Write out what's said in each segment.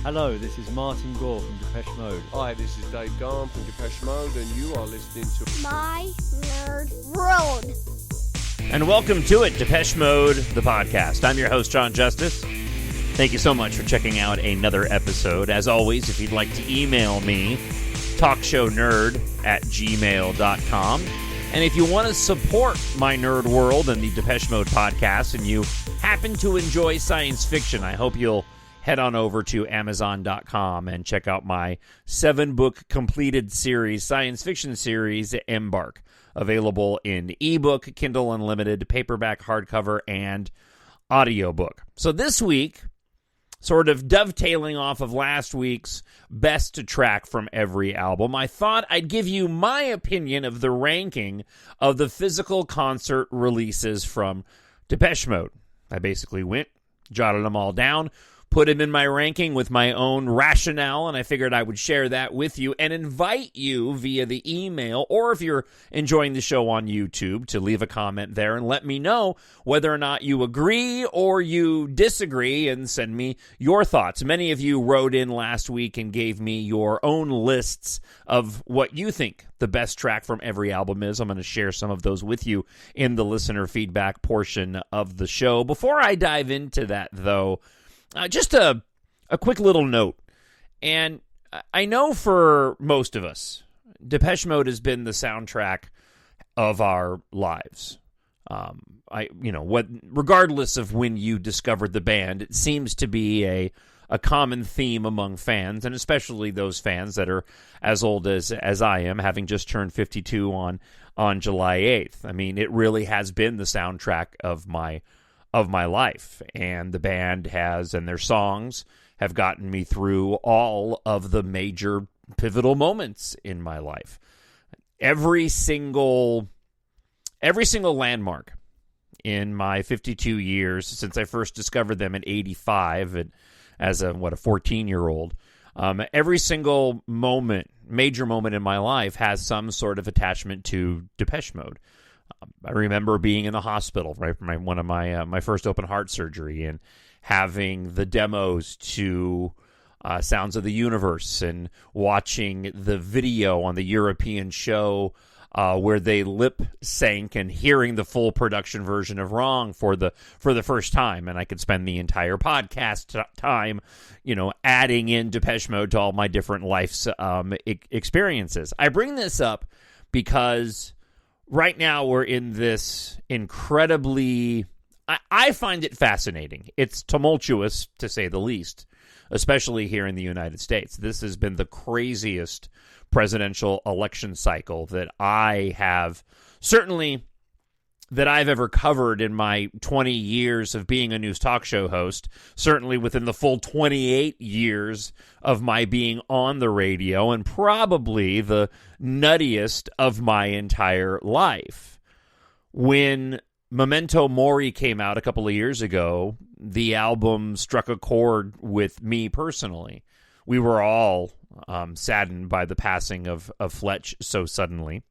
Hello, this is Martin Gore from Depeche Mode. Hi, this is Dave Gahan from Depeche Mode, and you are listening to My Nerd World. And welcome to it, Depeche Mode, the podcast. I'm your host, Jon Justice. Thank you so much for checking out another episode. As always, if you'd like to email me, TalkShowNerd@gmail.com. And if you want to support my nerd world and the Depeche Mode podcast, and you happen to enjoy science fiction, I hope you'll head on over to Amazon.com and check out my 7-book completed series, science fiction series, EMBARK, available in ebook, Kindle Unlimited, paperback, hardcover, and audiobook. So this week, sort of dovetailing off of last week's best track from every album, I thought I'd give you my opinion of the ranking of the physical concert releases from Depeche Mode. I basically went, jotted them all down, put them in my ranking with my own rationale, and I figured I would share that with you and invite you via the email, or if you're enjoying the show on YouTube, to leave a comment there and let me know whether or not you agree or you disagree, and send me your thoughts. Many of you wrote in last week and gave me your own lists of what you think the best track from every album is. I'm going to share some of those with you in the listener feedback portion of the show. Before I dive into that, though, just a quick little note, and I know for most of us, Depeche Mode has been the soundtrack of our lives. Regardless of when you discovered the band, it seems to be a common theme among fans, and especially those fans that are as old as I am, having just turned 52 on July 8th. I mean, it really has been the soundtrack of my life, and the band has, and their songs have gotten me through all of the major pivotal moments in my life. Every single landmark in my 52 years since I first discovered them in 85 and as a 14-year-old, every single major moment in my life has some sort of attachment to Depeche Mode. I remember being in the hospital, right, for my first open heart surgery, and having the demos to Sounds of the Universe, and watching the video on the European show where they lip sync, and hearing the full production version of Wrong for the first time. And I could spend the entire podcast time, adding in Depeche Mode to all my different life's experiences. I bring this up because right now we're in this incredibly, I find it fascinating. It's tumultuous, to say the least, especially here in the United States. This has been the craziest presidential election cycle that I've ever covered in my 20 years of being a news talk show host, certainly within the full 28 years of my being on the radio, and probably the nuttiest of my entire life. When Memento Mori came out a couple of years ago, the album struck a chord with me personally. We were all saddened by the passing of Fletch so suddenly.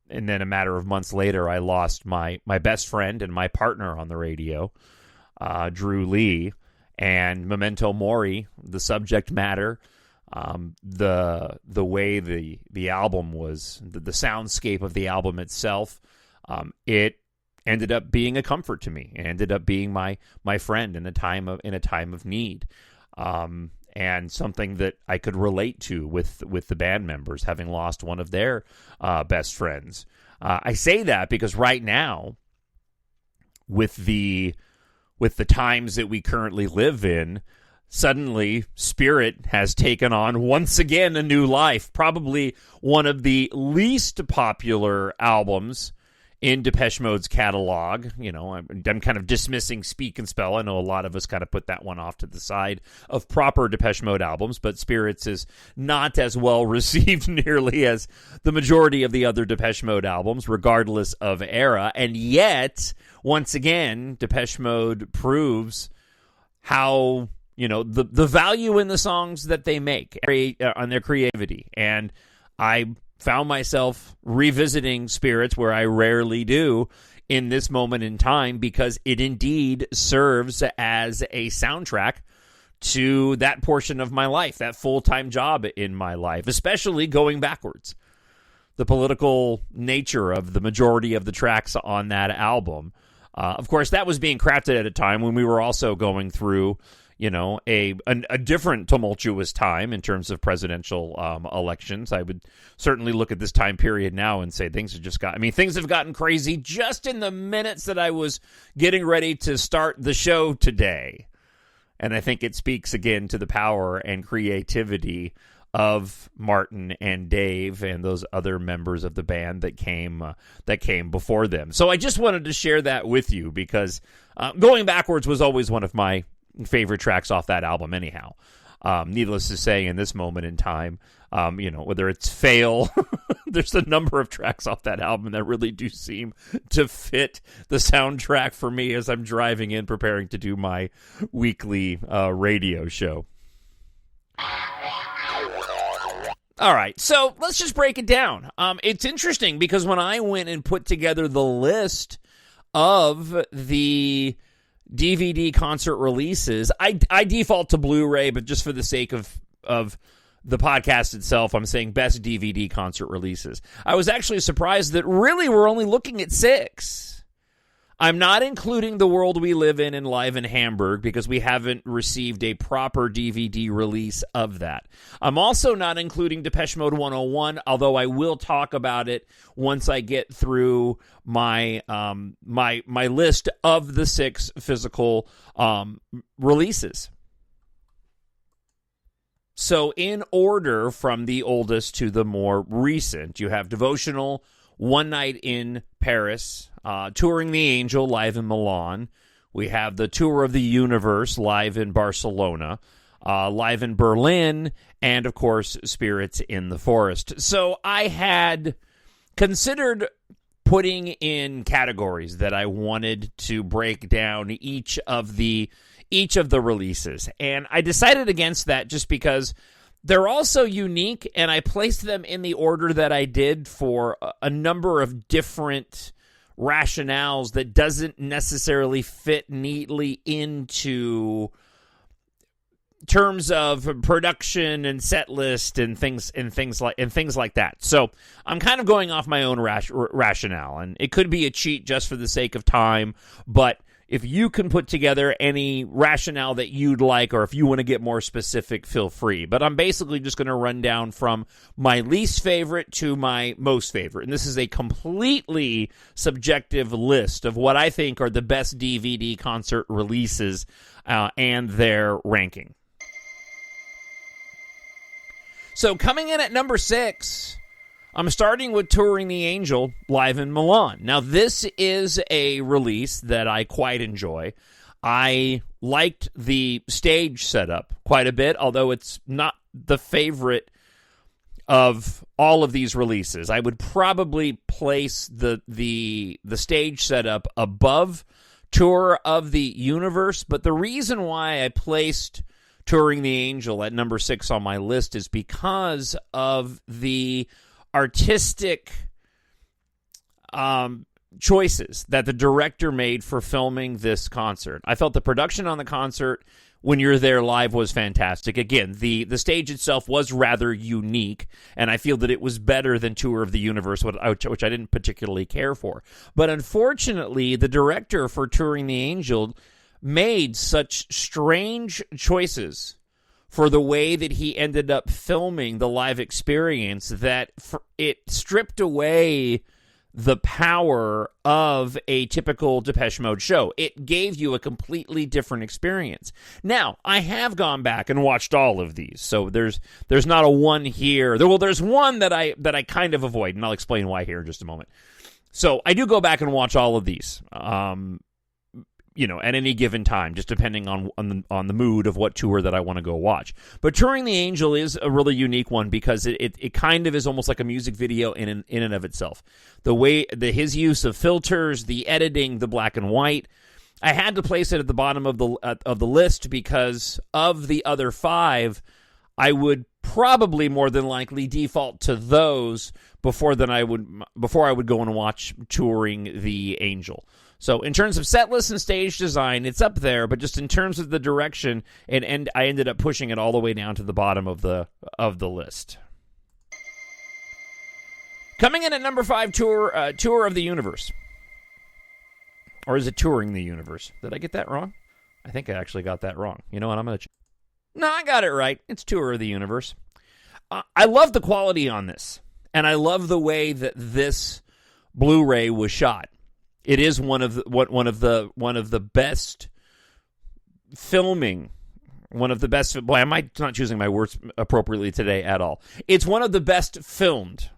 And then a matter of months later, I lost my best friend and my partner on the radio, Drew Lee. And Memento Mori, the subject matter, the way the album was, the soundscape of the album itself, it ended up being a comfort to me. It ended up being my friend in a time of need. And something that I could relate to with the band members, having lost one of their best friends. I say that because right now, with the times that we currently live in, suddenly Spirit has taken on once again a new life. Probably one of the least popular albums in Depeche Mode's catalog. I'm kind of dismissing Speak and Spell. I know a lot of us kind of put that one off to the side of proper Depeche Mode albums, but Spirits is not as well received nearly as the majority of the other Depeche Mode albums, regardless of era. And yet, once again, Depeche Mode proves how, the value in the songs that they make on their creativity. And I found myself revisiting Spirits, where I rarely do, in this moment in time because it indeed serves as a soundtrack to that portion of my life, that full-time job in my life, especially going backwards. The political nature of the majority of the tracks on that album. Of course, that was being crafted at a time when we were also going through, a different tumultuous time in terms of presidential elections. I would certainly look at this time period now and say things have gotten crazy just in the minutes that I was getting ready to start the show today. And I think it speaks again to the power and creativity of Martin and Dave and those other members of the band that came before them. So I just wanted to share that with you because Going Backwards was always one of my favorite tracks off that album anyhow. Needless to say, in this moment in time, whether it's Fail, there's a number of tracks off that album that really do seem to fit the soundtrack for me as I'm driving in preparing to do my weekly radio show. All right, so let's just break it down. It's interesting because when I went and put together the list of the DVD concert releases, I default to Blu-ray, but just for the sake of the podcast itself, I'm saying best DVD concert releases. I was actually surprised that really we're only looking at 6. I'm not including The World We Live In and Live in Hamburg because we haven't received a proper DVD release of that. I'm also not including Depeche Mode 101, although I will talk about it once I get through my my list of the 6 physical releases. So in order from the oldest to the more recent, you have Devotional, One Night in Paris, Touring the Angel, live in Milan. We have the Tour of the Universe, live in Barcelona, live in Berlin, and, of course, Spirits in the Forest. So I had considered putting in categories that I wanted to break down each of the releases. And I decided against that just because they're also unique, and I placed them in the order that I did for a number of different rationales that doesn't necessarily fit neatly into terms of production and set list and things like that. So I'm kind of going off my own rationale, and it could be a cheat just for the sake of time, but if you can put together any rationale that you'd like, or if you want to get more specific, feel free. But I'm basically just going to run down from my least favorite to my most favorite. And this is a completely subjective list of what I think are the best DVD concert releases and their ranking. So coming in at number 6... I'm starting with Touring the Angel, live in Milan. Now, this is a release that I quite enjoy. I liked the stage setup quite a bit, although it's not the favorite of all of these releases. I would probably place the stage setup above Tour of the Universe, but the reason why I placed Touring the Angel at number 6 on my list is because of the artistic choices that the director made for filming this concert. I felt the production on the concert when you're there live was fantastic. Again, the stage itself was rather unique, and I feel that it was better than Tour of the Universe, which I didn't particularly care for. But unfortunately, the director for Touring the Angel made such strange choices for the way that he ended up filming the live experience that it stripped away the power of a typical Depeche Mode show. It gave you a completely different experience. Now, I have gone back and watched all of these, so there's not a one here. Well, there's one that I kind of avoid, and I'll explain why here in just a moment. So I do go back and watch all of these. At any given time, just depending on the mood of what tour that I want to go watch. But Touring the Angel is a really unique one because it kind of is almost like a music video in and of itself. The way his use of filters, the editing, the black and white. I had to place it at the bottom of the list because of the other 5, I would probably more than likely default to those before I would go and watch Touring the Angel. So in terms of set list and stage design, it's up there, but just in terms of the direction, and I ended up pushing it all the way down to the bottom of the list. Coming in at number 5, Tour of the Universe. Or is it Touring the Universe? Did I get that wrong? I think I actually got that wrong. You know what? I'm going to... No, I got it right. It's Tour of the Universe. I love the quality on this, and I love the way that this Blu-ray was shot. It is one of the best filming. One of the best... Boy, am I not choosing my words appropriately today at all? It's one of the best filmed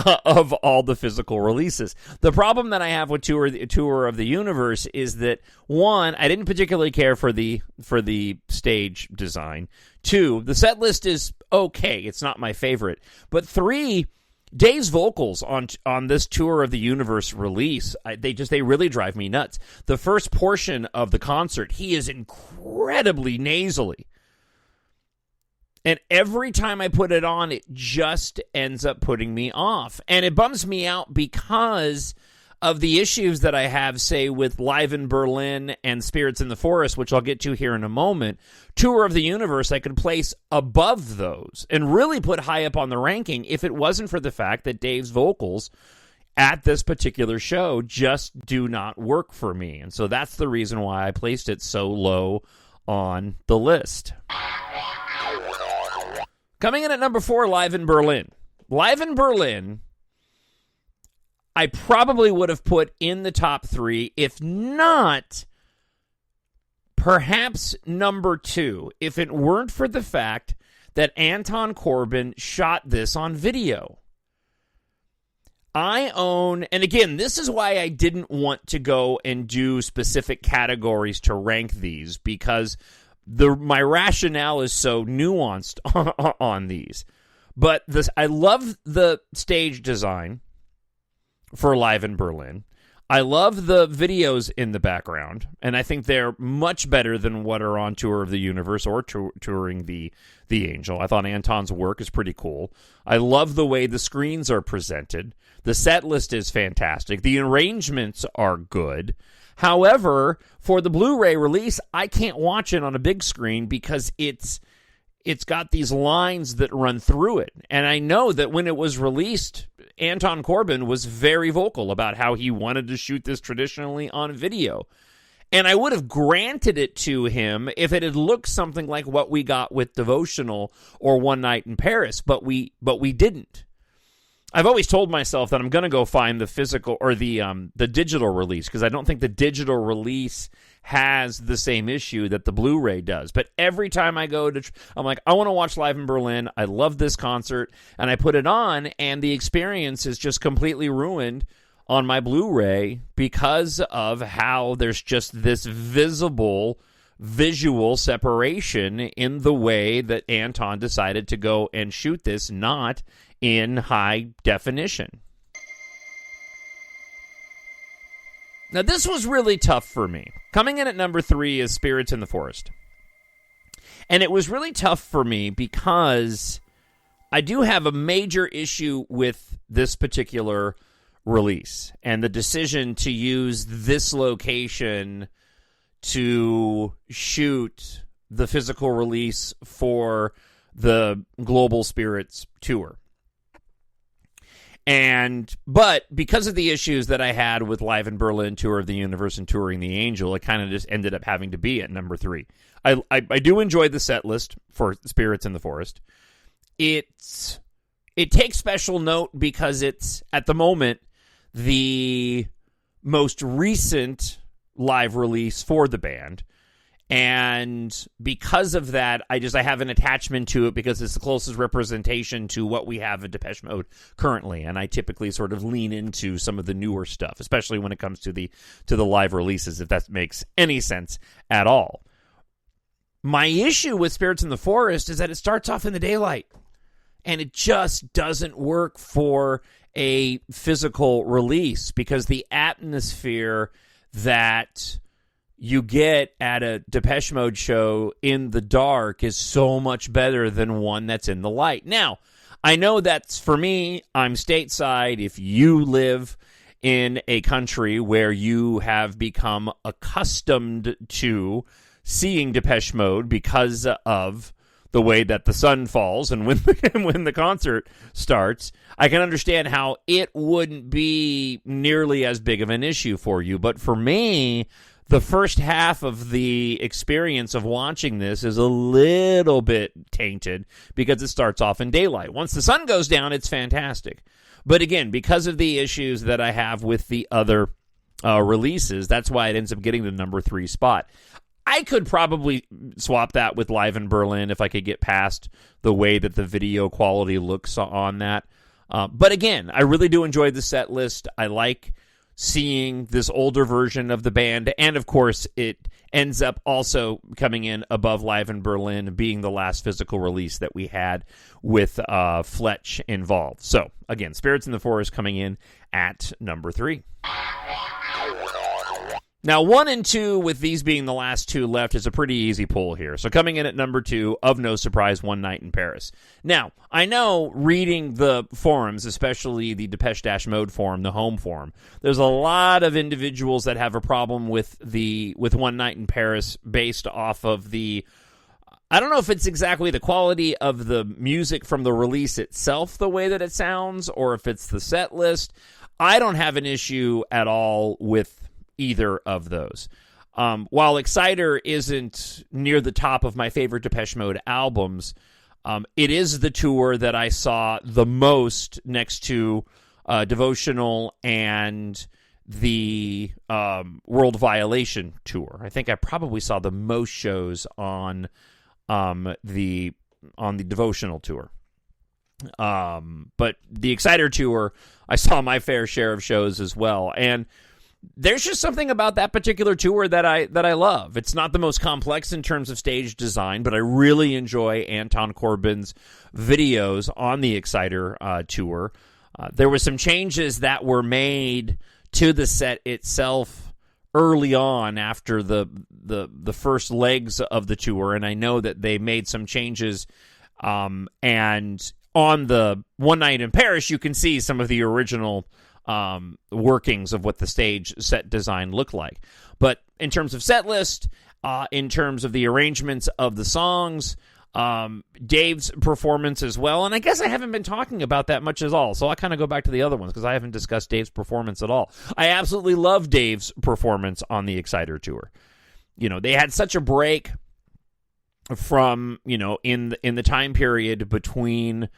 of all the physical releases. The problem that I have with Tour of the Universe is that, one, I didn't particularly care for the stage design. 2, the set list is okay. It's not my favorite. But 3, Dave's vocals on this Tour of the Universe release, they really drive me nuts. The first portion of the concert, he is incredibly nasally. And every time I put it on, it just ends up putting me off. And it bums me out because of the issues that I have, say, with Live in Berlin and Spirits in the Forest, which I'll get to here in a moment. Tour of the Universe I could place above those and really put high up on the ranking if it wasn't for the fact that Dave's vocals at this particular show just do not work for me. And so that's the reason why I placed it so low on the list. Coming in at number 4, Live in Berlin. Live in Berlin, I probably would have put in the top 3, if not perhaps number 2, if it weren't for the fact that Anton Corbijn shot this on video. I own, and again, this is why I didn't want to go and do specific categories to rank these, because my rationale is so nuanced on these. But I love the stage design for Live in Berlin. I love the videos in the background, and I think they're much better than what are on Tour of the Universe or Touring the Angel. I thought Anton's work is pretty cool. I love the way the screens are presented. The set list is fantastic. The arrangements are good. However, for the Blu-ray release, I can't watch it on a big screen because it's got these lines that run through it. And I know that when it was released, Anton Corbijn was very vocal about how he wanted to shoot this traditionally on video. And I would have granted it to him if it had looked something like what we got with Devotional or One Night in Paris, but we didn't. I've always told myself that I'm going to go find the physical or the digital release, because I don't think the digital release has the same issue that the Blu-ray does. But every time I go to, I'm like, I want to watch Live in Berlin. I love this concert, and I put it on, and the experience is just completely ruined on my Blu-ray because of how there's just this visual separation in the way that Anton decided to go and shoot this, not in high definition. Now, this was really tough for me. Coming in at number 3 is Spirits in the Forest. And it was really tough for me because I do have a major issue with this particular release and the decision to use this location to shoot the physical release for the Global Spirits tour. But because of the issues that I had with Live in Berlin, Tour of the Universe, and Touring the Angel, it kind of just ended up having to be at number 3. I do enjoy the set list for Spirits in the Forest. It takes special note because it's, at the moment, the most recent live release for the band. And because of that, I have an attachment to it because it's the closest representation to what we have in Depeche Mode currently. And I typically sort of lean into some of the newer stuff, especially when it comes to the live releases, if that makes any sense at all. My issue with Spirits in the Forest is that it starts off in the daylight, and it just doesn't work for a physical release because the atmosphere that you get at a Depeche Mode show in the dark is so much better than one that's in the light. Now, I know that's, for me, I'm stateside. If you live in a country where you have become accustomed to seeing Depeche Mode because of the way that the sun falls and when the concert starts, I can understand how it wouldn't be nearly as big of an issue for you. But for me, the first half of the experience of watching this is a little bit tainted because it starts off in daylight. Once the sun goes down, it's fantastic. But again, because of the issues that I have with the other releases, that's why it ends up getting the number 3 spot. I could probably swap that with Live in Berlin if I could get past the way that the video quality looks on that. But again, I really do enjoy the set list. I like seeing this older version of the band, and of course it ends up also coming in above Live in Berlin, being the last physical release that we had with Fletch involved. So again, Spirits in the Forest coming in at number 3. Now, 1 and 2, with these being the last 2 left, is a pretty easy pull here. So coming in at number 2, of no surprise, One Night in Paris. Now, I know reading the forums, especially the Depeche-Mode forum, the home forum, there's a lot of individuals that have a problem with One Night in Paris based off of the, I don't know if it's exactly the quality of the music from the release itself, the way that it sounds, or if it's the set list. I don't have an issue at all with either of those. While Exciter isn't near the top of my favorite Depeche Mode albums, it is the tour that I saw the most next to Devotional and the World Violation tour. I think I probably saw the most shows on the Devotional tour. But the Exciter tour, I saw my fair share of shows as well. And there's just something about that particular tour that I love. It's not the most complex in terms of stage design, but I really enjoy Anton Corbijn's videos on the Exciter tour. There were some changes that were made to the set itself early on after the first legs of the tour, and I know that they made some changes. And on the One Night in Paris, you can see some of the original workings of what the stage set design looked like. But in terms of set list, in terms of the arrangements of the songs, Dave's performance as well, and I guess I haven't been talking about that much at all, so I'll kind of go back to the other ones because I haven't discussed Dave's performance at all. I absolutely love Dave's performance on the Exciter tour. You know, they had such a break from, you know, in the time period between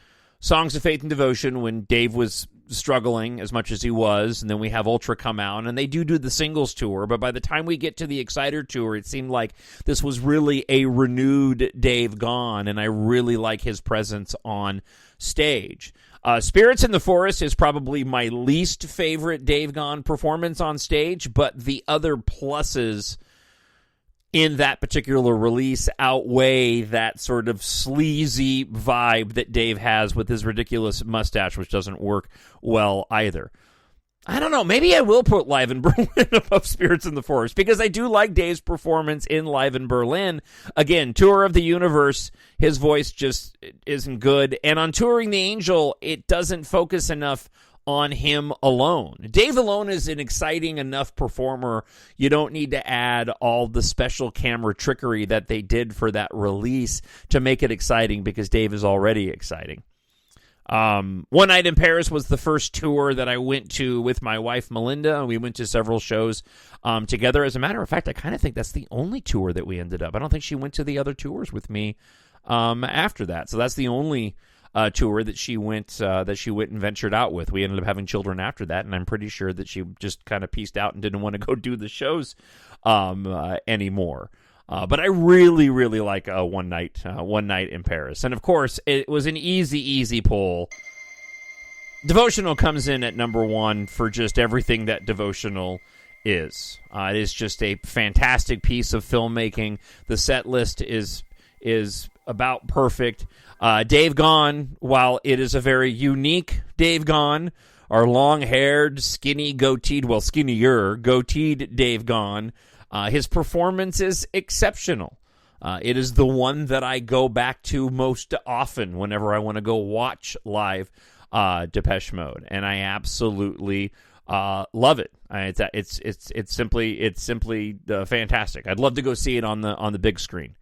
Songs of Faith and Devotion, when Dave was struggling as much as he was, and then we have Ultra come out, and they do the singles tour, but by the time we get to the Exciter tour, it seemed like this was really a renewed Dave Gahan, and I really like his presence on stage. Spirits in the Forest is probably my least favorite Dave Gahan performance on stage, but the other pluses in that particular release outweigh that sort of sleazy vibe that Dave has with his ridiculous mustache, which doesn't work well either. I don't know, maybe I will put Live in Berlin above Spirits in the Forest, because I do like Dave's performance in Live in Berlin. Again, Tour of the Universe, his voice just isn't good, and on Touring the Angel, it doesn't focus enough on him alone. Dave alone is an exciting enough performer. You don't need to add all the special camera trickery that they did for that release to make it exciting, because Dave is already exciting. One Night in Paris was the first tour that I went to with my wife, Melinda, and we went to several shows together. As a matter of fact, I kind of think that's the only tour that we ended up. I don't think she went to the other tours with me after that. So that's the only tour that she went and ventured out with. We ended up having children after that, and I'm pretty sure that she just kind of pieced out and didn't want to go do the shows anymore. But I really, really like One Night in Paris. And of course, it was an easy pull. Devotional comes in at number 1 for just everything that Devotional is. It is just a fantastic piece of filmmaking. The set list is about perfect. Dave Gahan, while it is a very unique Dave Gahan, our long-haired, skinnier, goateed Dave Gahan, His performance is exceptional. It is the one that I go back to most often whenever I want to go watch live Depeche Mode, and I absolutely love it. It's simply fantastic. I'd love to go see it on the big screen.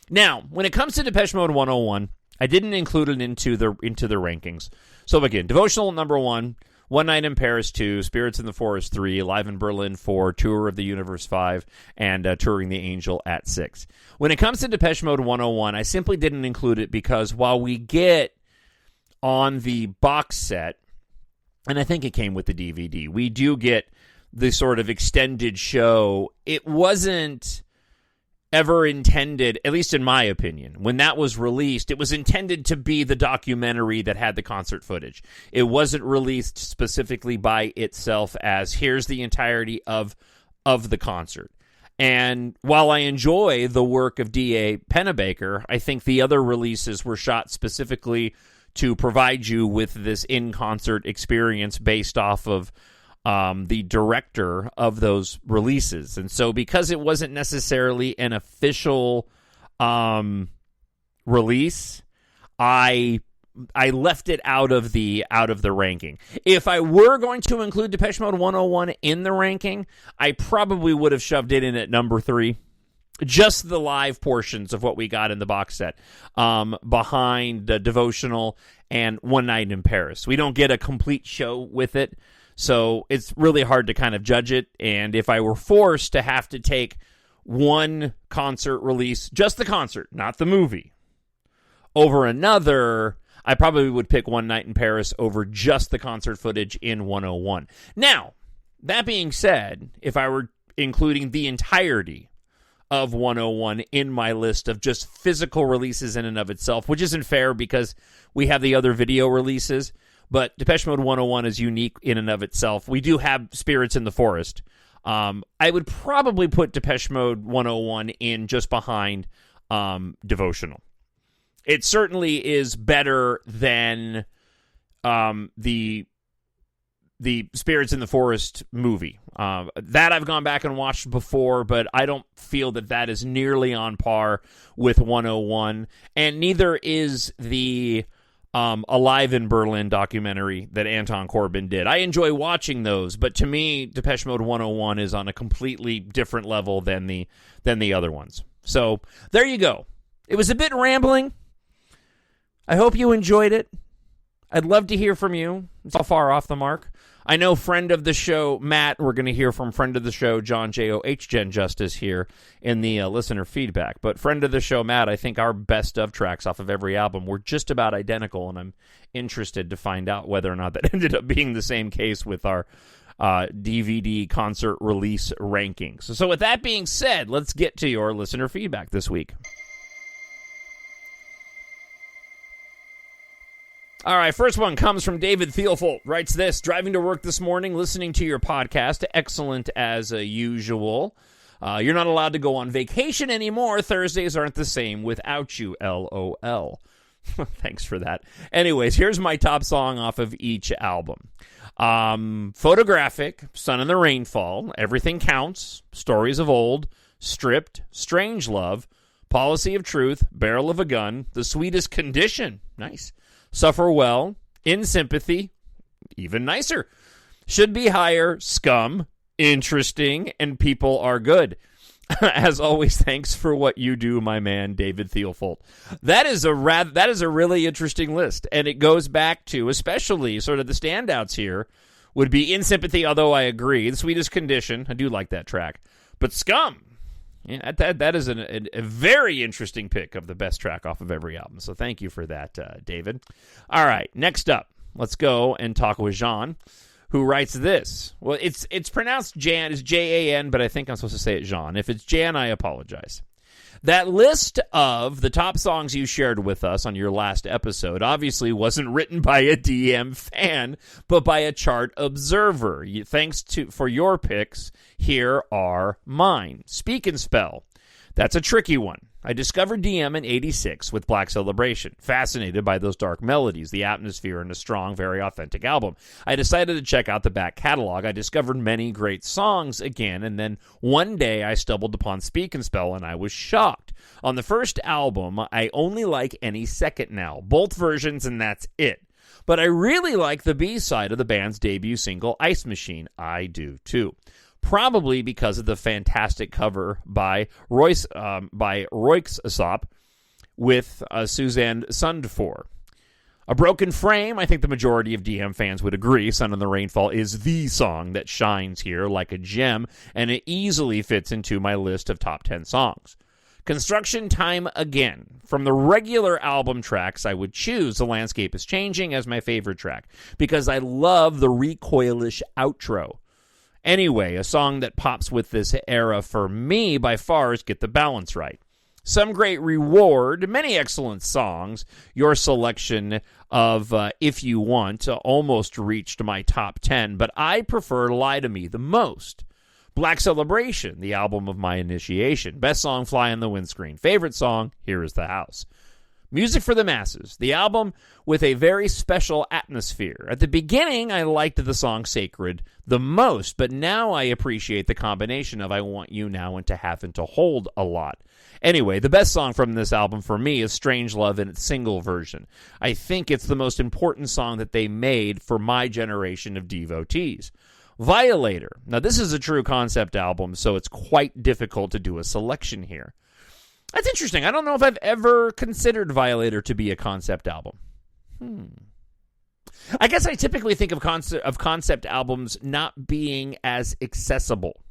Now, when it comes to Depeche Mode 101, I didn't include it into the rankings. So again, Devotional number 1, One Night in Paris 2, Spirits in the Forest 3, Live in Berlin 4, Tour of the Universe 5, and Touring the Angel at 6. When it comes to Depeche Mode 101, I simply didn't include it because while we get on the box set, and I think it came with the DVD, we do get the sort of extended show. It wasn't ever intended, at least in my opinion, when that was released, it was intended to be the documentary that had the concert footage. It wasn't released specifically by itself as here's the entirety of the concert. And while I enjoy the work of D.A. Pennebaker, I think the other releases were shot specifically to provide you with this in-concert experience based off of the director of those releases. And so because it wasn't necessarily an official release, I left it out of the ranking. If I were going to include Depeche Mode 101 in the ranking, I probably would have shoved it in at number 3. Just the live portions of what we got in the box set behind Devotional and One Night in Paris. We don't get a complete show with it, so it's really hard to kind of judge it. And if I were forced to have to take one concert release, just the concert, not the movie, over another, I probably would pick One Night in Paris over just the concert footage in 101. Now, that being said, if I were including the entirety of 101 in my list of just physical releases in and of itself, which isn't fair because we have the other video releases, but Depeche Mode 101 is unique in and of itself. We do have Spirits in the Forest. I would probably put Depeche Mode 101 in just behind Devotional. It certainly is better than the Spirits in the Forest movie. That I've gone back and watched before, but I don't feel that is nearly on par with 101, and neither is the Alive in Berlin documentary that Anton Corbijn did. I enjoy watching those, but to me, Depeche Mode 101 is on a completely different level than the other ones. So there you go. It was a bit rambling. I hope you enjoyed it. I'd love to hear from you. It's all far off the mark. I know friend of the show, Matt, we're going to hear from friend of the show, Jon Justice here in the listener feedback. But friend of the show, Matt, I think our best of tracks off of every album were just about identical, and I'm interested to find out whether or not that ended up being the same case with our DVD concert release rankings. So with that being said, let's get to your listener feedback this week. All right, first one comes from David Thielfolt. Writes this: driving to work this morning, listening to your podcast. Excellent as usual. You're not allowed to go on vacation anymore. Thursdays aren't the same without you, LOL. Thanks for that. Anyways, here's my top song off of each album. Photographic, Sun in the Rainfall, Everything Counts, Stories of Old, Stripped, Strange Love, Policy of Truth, Barrel of a Gun, The Sweetest Condition, nice, Suffer Well, In Sympathy, even nicer, Should Be Higher, Scum, Interesting, and People Are Good. As always, thanks for what you do, my man, David Thielfolt. That is a really interesting list, and it goes back to, especially sort of the standouts here, would be In Sympathy, although I agree, The Sweetest Condition, I do like that track, but Scum, yeah, that is a very interesting pick of the best track off of every album. So thank you for that, David. All right, next up, let's go and talk with Jean, who writes this. Well, it's pronounced Jan, it's Jan, but I think I'm supposed to say it Jean. If it's Jan, I apologize. That list of the top songs you shared with us on your last episode obviously wasn't written by a DM fan, but by a chart observer. Thanks for your picks. Here are mine. Speak and Spell, That's a tricky one. I discovered DM in '86 with Black Celebration, fascinated by those dark melodies, the atmosphere, and a strong, very authentic album. I decided to check out the back catalog. I discovered many great songs again, and then one day I stumbled upon Speak and Spell, and I was shocked. On the first album, I only like Any Second Now, both versions, and that's it. But I really like the B-side of the band's debut single, Ice Machine. I do, too. Probably because of the fantastic cover by Royce Aesop with Suzanne Sundfør. A Broken Frame, I think the majority of DM fans would agree, Sun in the Rainfall is the song that shines here like a gem, and it easily fits into my list of top 10 songs. Construction Time Again. From the regular album tracks, I would choose The Landscape is Changing as my favorite track, because I love the recoilish outro. Anyway, a song that pops with this era for me by far is Get the Balance Right. Some Great Reward, many excellent songs. Your selection of If You Want almost reached my top 10, but I prefer Lie to Me the most. Black Celebration, the album of my initiation. Best song, Fly on the Windscreen. Favorite song, Here Is the House. Music for the Masses, the album with a very special atmosphere. At the beginning, I liked the song Sacred the most, but now I appreciate the combination of I Want You Now and To Have and To Hold a lot. Anyway, the best song from this album for me is Strange Love in its single version. I think it's the most important song that they made for my generation of devotees. Violator. Now, this is a true concept album, so it's quite difficult to do a selection here. That's interesting. I don't know if I've ever considered Violator to be a concept album. I guess I typically think of concept albums not being as accessible.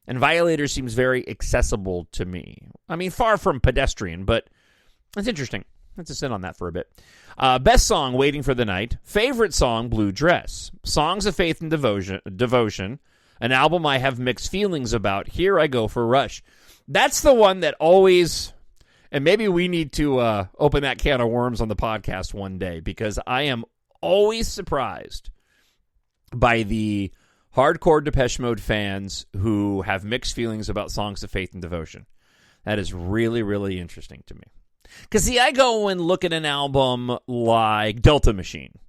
And Violator seems very accessible to me. I mean, far from pedestrian, but it's interesting. Let's just sit on that for a bit. Best song, Waiting for the Night. Favorite song, Blue Dress. Songs of Faith and Devotion. An album I have mixed feelings about. Here I Go for Rush. That's the one that always, and maybe we need to open that can of worms on the podcast one day, because I am always surprised by the hardcore Depeche Mode fans who have mixed feelings about Songs of Faith and Devotion. That is really, really interesting to me. Because, see, I go and look at an album like Delta Machine,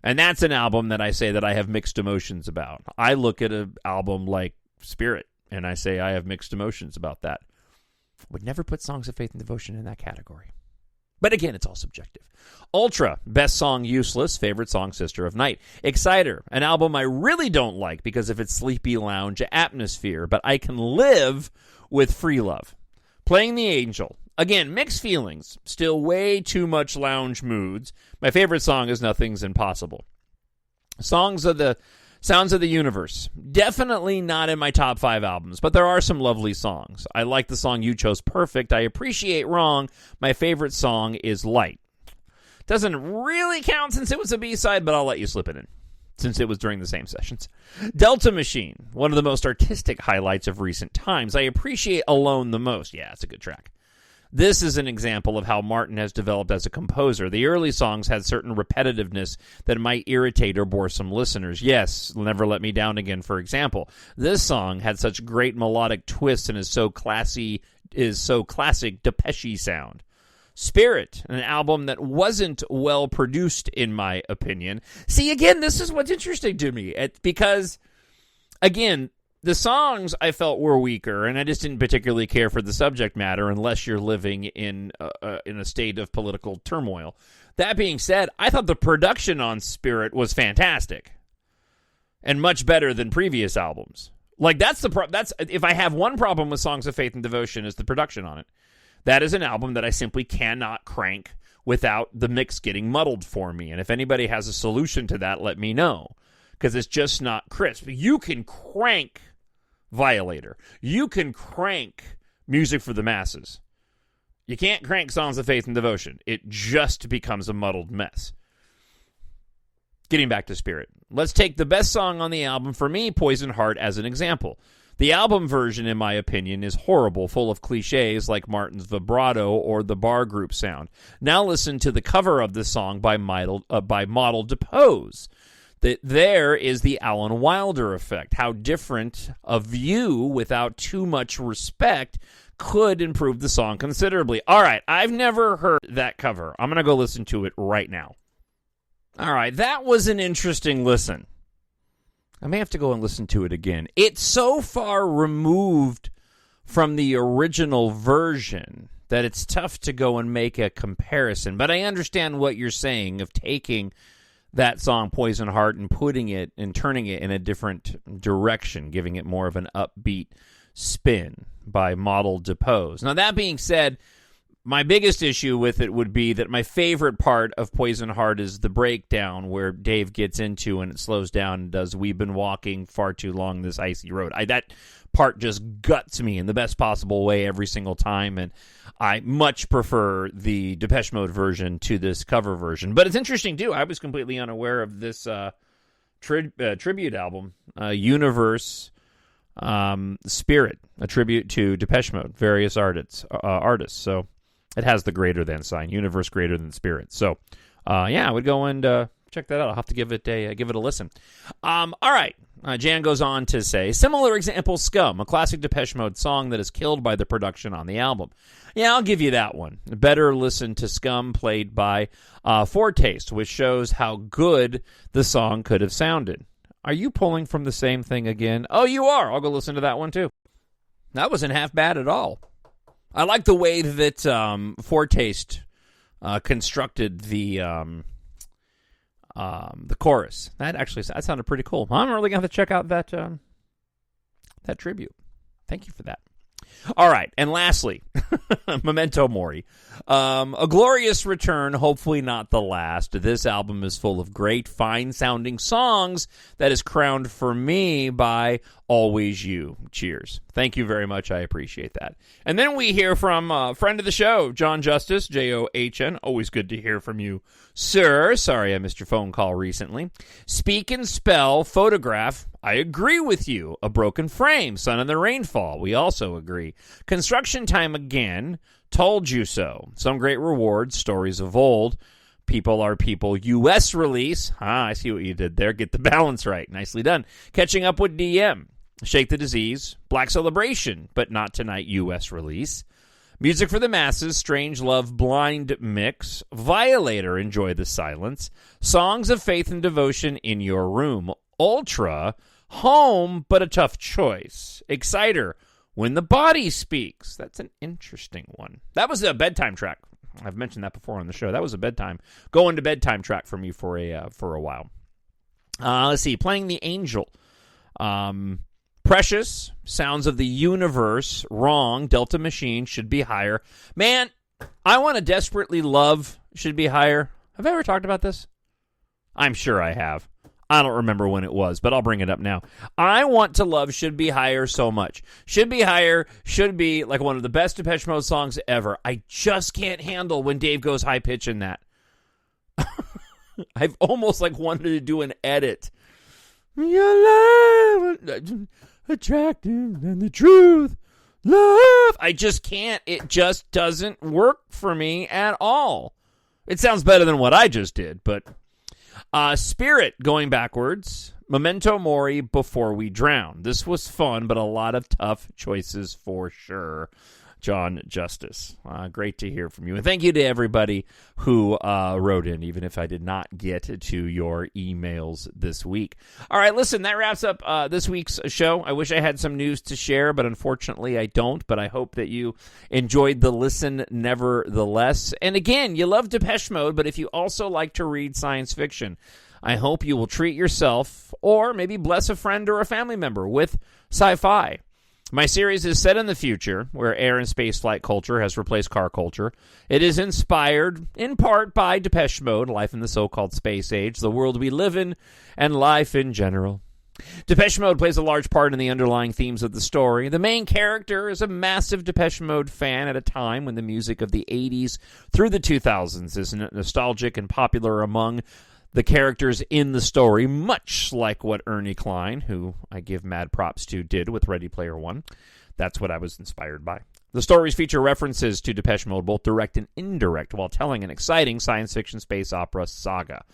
and that's an album that I say that I have mixed emotions about. I look at an album like Spirit, and I say I have mixed emotions about that. Would never put Songs of Faith and Devotion in that category. But again, it's all subjective. Ultra, best song, Useless. Favorite song, Sister of Night. Exciter, an album I really don't like because of its sleepy lounge atmosphere, but I can live with Free Love. Playing the Angel. Again, mixed feelings. Still way too much lounge moods. My favorite song is Nothing's Impossible. Sounds of the Universe. Definitely not in my top 5 albums, but there are some lovely songs. I like the song You Chose Perfect. I appreciate Wrong. My favorite song is Light. Doesn't really count since it was a B-side, but I'll let you slip it in, since it was during the same sessions. Delta Machine, one of the most artistic highlights of recent times. I appreciate Alone the most. Yeah, it's a good track. This is an example of how Martin has developed as a composer. The early songs had certain repetitiveness that might irritate or bore some listeners. Yes, Never Let Me Down Again, for example. This song had such great melodic twists and is so classic Depeche sound. Spirit, an album that wasn't well produced, in my opinion. See, again, this is what's interesting to me, because, again, the songs I felt were weaker, and I just didn't particularly care for the subject matter unless you're living in a state of political turmoil. That being said, I thought the production on Spirit was fantastic and much better than previous albums. Like, that's if I have one problem with Songs of Faith and Devotion, is the production on it. That is an album that I simply cannot crank without the mix getting muddled for me. And if anybody has a solution to that, let me know, because it's just not crisp. You can crank Violator. You can crank Music for the Masses. You can't crank Songs of Faith and Devotion. It just becomes a muddled mess. Getting back to Spirit. Let's take the best song on the album, for me, Poison Heart, as an example. The album version, in my opinion, is horrible, full of cliches like Martin's vibrato or the bar group sound. Now listen to the cover of the song by Model Depose. that there is the Alan Wilder effect. How different a view without too much respect could improve the song considerably. All right, I've never heard that cover. I'm going to go listen to it right now. All right, that was an interesting listen. I may have to go and listen to it again. It's so far removed from the original version that it's tough to go and make a comparison. But I understand what you're saying of taking that song, Poison Heart, and putting it and turning it in a different direction, giving it more of an upbeat spin by Model Depeche. Now, that being said, my biggest issue with it would be that my favorite part of Poison Heart is the breakdown where Dave gets into and it slows down and does "We've been walking far too long this icy road." That part just guts me in the best possible way every single time, and I much prefer the Depeche Mode version to this cover version. But it's interesting, too. I was completely unaware of this tribute album, Universe Spirit, a tribute to Depeche Mode, various artists. So it has the greater than sign, Universe greater than Spirit. So, I would go and check that out. I'll have to give it a listen. All right. Jan goes on to say, similar example, Scum, a classic Depeche Mode song that is killed by the production on the album. Yeah, I'll give you that one. Better listen to Scum played by Foretaste, which shows how good the song could have sounded. Are you pulling from the same thing again? Oh, you are. I'll go listen to that one, too. That wasn't half bad at all. I like the way that Foretaste constructed the chorus. That sounded pretty cool. I'm really going to have to check out that tribute. Thank you for that. All right, and lastly, Memento Mori. A glorious return, hopefully not the last. This album is full of great, fine-sounding songs that is crowned for me by Always You. Cheers. Thank you very much. I appreciate that. And then we hear from a friend of the show, Jon Justice, John. Always good to hear from you, sir. Sorry I missed your phone call recently. Speak and Spell, Photograph. I agree with you. A Broken Frame, Sun in the Rainfall. We also agree. Construction Time Again. Told You So. Some Great Rewards, Stories of Old. People Are People, U.S. release. I see what you did there. Get the balance right. Nicely done. Catching Up with DM. Shake the Disease. Black Celebration, but Not Tonight, U.S. release. Music for the Masses, Strange Love, Blind Mix. Violator, Enjoy the Silence. Songs of Faith and Devotion, In Your Room. Ultra, Home, but a tough choice. Exciter, When the Body Speaks. That's an interesting one. That was a bedtime track. I've mentioned that before on the show. That was a going to bedtime track for me for a while. Let's see. Playing the Angel. Precious, Sounds of the Universe. Wrong, Delta Machine, Should Be Higher. Man, I Want to Desperately Love Should Be Higher. Have I ever talked about this? I'm sure I have. I don't remember when it was, but I'll bring it up now. I Want to Love Should Be Higher so much. Should Be Higher should be like one of the best Depeche Mode songs ever. I just can't handle when Dave goes high pitch in that. I've almost wanted to do an edit. Your love, attractive and the truth, love. I just can't. It just doesn't work for me at all. It sounds better than what I just did, but... Spirit, Going Backwards, Memento Mori, Before We Drown. This was fun, but a lot of tough choices for sure. Jon Justice. Great to hear from you. And thank you to everybody who wrote in, even if I did not get to your emails this week. All right, listen, that wraps up this week's show. I wish I had some news to share, but unfortunately I don't. But I hope that you enjoyed the listen nevertheless. And again, you love Depeche Mode, but if you also like to read science fiction, I hope you will treat yourself or maybe bless a friend or a family member with sci-fi. My series is set in the future, where air and space flight culture has replaced car culture. It is inspired, in part, by Depeche Mode, life in the so-called space age, the world we live in, and life in general. Depeche Mode plays a large part in the underlying themes of the story. The main character is a massive Depeche Mode fan at a time when the music of the 80s through the 2000s is nostalgic and popular among the characters in the story, much like what Ernie Klein, who I give mad props to, did with Ready Player One. That's what I was inspired by. The stories feature references to Depeche Mode, both direct and indirect, while telling an exciting science fiction space opera saga.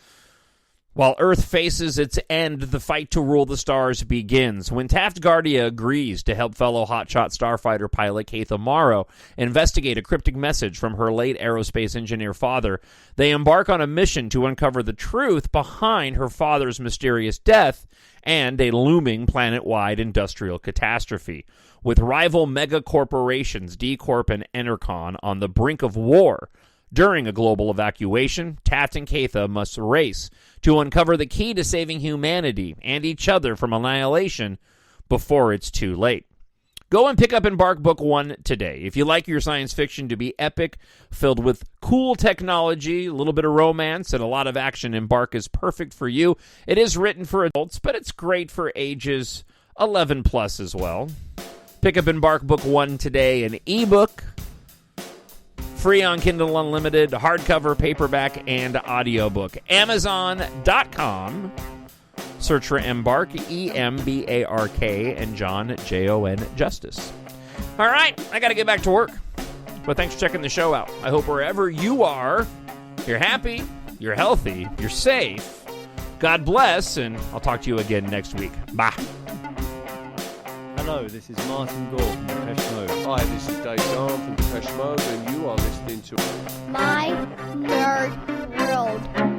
While Earth faces its end, the fight to rule the stars begins. When Taft Guardia agrees to help fellow hotshot starfighter pilot Keitha Morrow investigate a cryptic message from her late aerospace engineer father, they embark on a mission to uncover the truth behind her father's mysterious death and a looming planet-wide industrial catastrophe. With rival mega-corporations D-Corp and Enercon on the brink of war, during a global evacuation, Taft and Keitha must race to uncover the key to saving humanity and each other from annihilation before it's too late. Go and pick up EMBARK Book 1 today. If you like your science fiction to be epic, filled with cool technology, a little bit of romance, and a lot of action, EMBARK is perfect for you. It is written for adults, but it's great for ages 11 plus as well. Pick up EMBARK Book 1 today, an ebook, free on Kindle Unlimited, hardcover, paperback, and audiobook. Amazon.com. Search for EMBARK, E-M-B-A-R-K, and Jon, Jon Justice. All right, I got to get back to work. But thanks for checking the show out. I hope wherever you are, you're happy, you're healthy, you're safe. God bless, and I'll talk to you again next week. Bye. Hello, this is Martin Gore from Depeche Mode. Hi, this is Gahan from Depeche Mode, and you are listening to My Nerd World.